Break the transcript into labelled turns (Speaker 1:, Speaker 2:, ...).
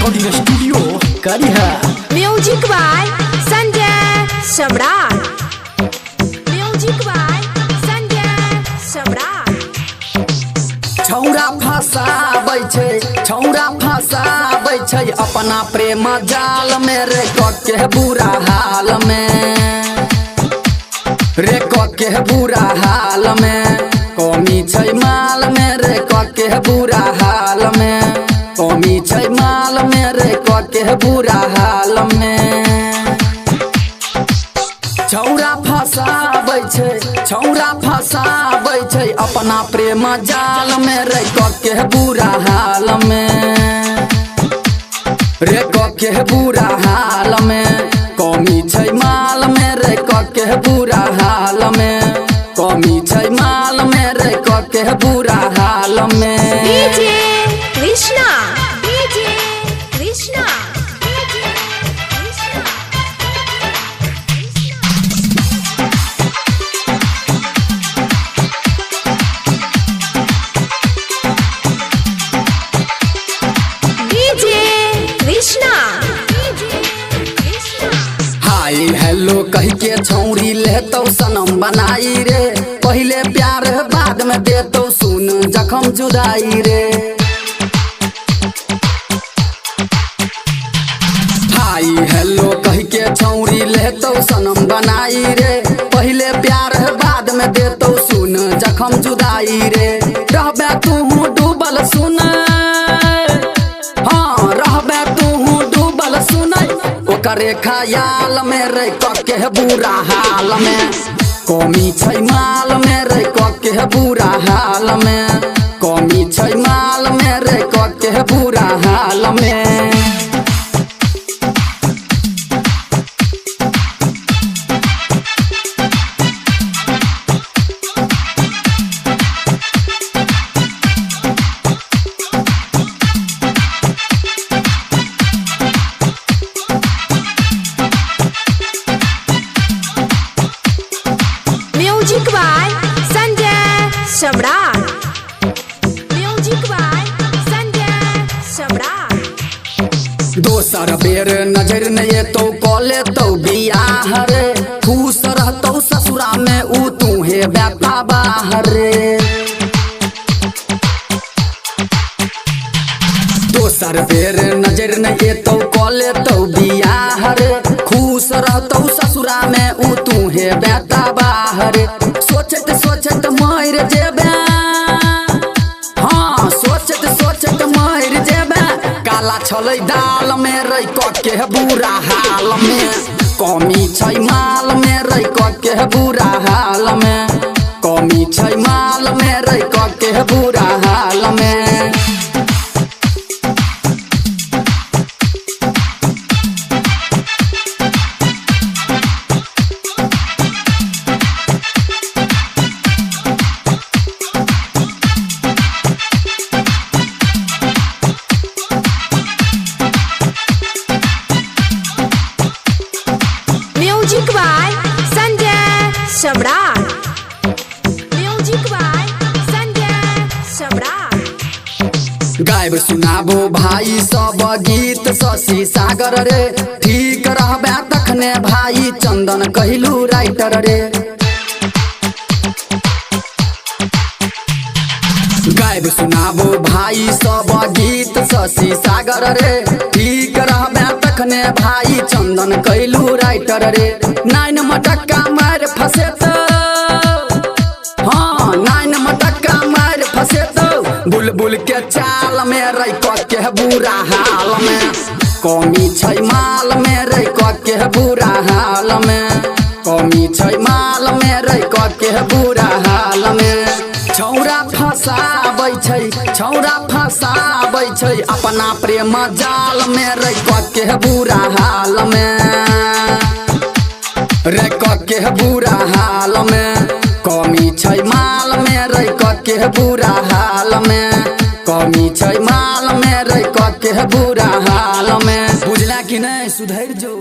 Speaker 1: Recording studio करिहा।
Speaker 2: Music by Sanjay Samrat. Music by Sanjay Samrat.
Speaker 3: छौरा फसाबै छै, छौरा फसाबै छै अपना प्रेम जाल में रे के बुरा हाल में, रे के बुरा हाल में कमी छै माल में रे के बुरा हाल में, कमी छै माल में रे के बुरा हाल में। छौरा फसाबै छै, छौरा फसाबै छै अपना प्रेम जाल में रे के बुरा हाल में, रे के बुरा हाल में कमी छै माल में रे के बुरा हाल में, कमी छै माल में रे के बुरा हाल में।
Speaker 2: DJ Krishna, DJ Krishna, DJ Krishna. DJ Krishna, DJ Krishna.
Speaker 3: Hi hello कह के छौरी लेतो सनम बनाई रे, पहले प्यार बाद में देतो सुन जखम जुदाई रे। हाय हेलो कह के छौरी लेतो सनम बनाई रे, पहले प्यार बाद में देतो सुन जखम जुदाई रे। रहबे तू डूबल सुन, हाँ रहबे तू डूबल सुन ओकरे ख्याल में रे के बुरा हाल में, कमी छै माल में रे के बुरा हाल में, कमी छै माल में रे के बुरा हाल में।
Speaker 2: Music by Sanjay Samrat. Music by Sanjay Samrat.
Speaker 3: दोसर बेर नजर नहीं तो कॉले तो बियाह रे, खुश रहतो ससुरा में ऊ तूहे बेटा बाहर रे। दोसर बेर नजर नहीं तो कॉले तो बियाह रे, खुश रहतो ससुरा में ऊ तूहे बेटा बाहर। सोचत सोचत मर जेबे, हाँ सोचत सोचत मर जेबे, काला छलै दाल में रही के बुरा हाल में, कमी छै माल में रही के बुरा हाल में, कमी छै माल में रही के बुरा हाल में।
Speaker 2: Music by Sanjay Samrat. Music by Sanjay Samrat.
Speaker 3: गायब सुनाबो भाई सब गीत शशि सागर रे, ठीक रहबे तखने भाई चंदन कहलू राइटर रे। गायब सुनाबो भाई सब गीत शशि सागर रे, ठीक रहबे तखने भाई चंदन कहलू राइटर रे। नाइन मटक्का मार फसे तो, हाँ नाइन मटक्का मार फसे तो, बुलबुल के चाल में रही के बुरा हाल में, कमी छै माल में रही के बुरा हाल में, कमी छै माल में रही के बुरा हाल में। छौरा फसाबै छै, छौरा फसाबै छै अपना प्रेम जाल में रही के बुरा हाल में, रे के बुरा हाल में कमी छै माल में रही के बुरा हाल में, कमी छै माल में रही के बुरा हाल में। बुझला कि नहीं सुधर जो।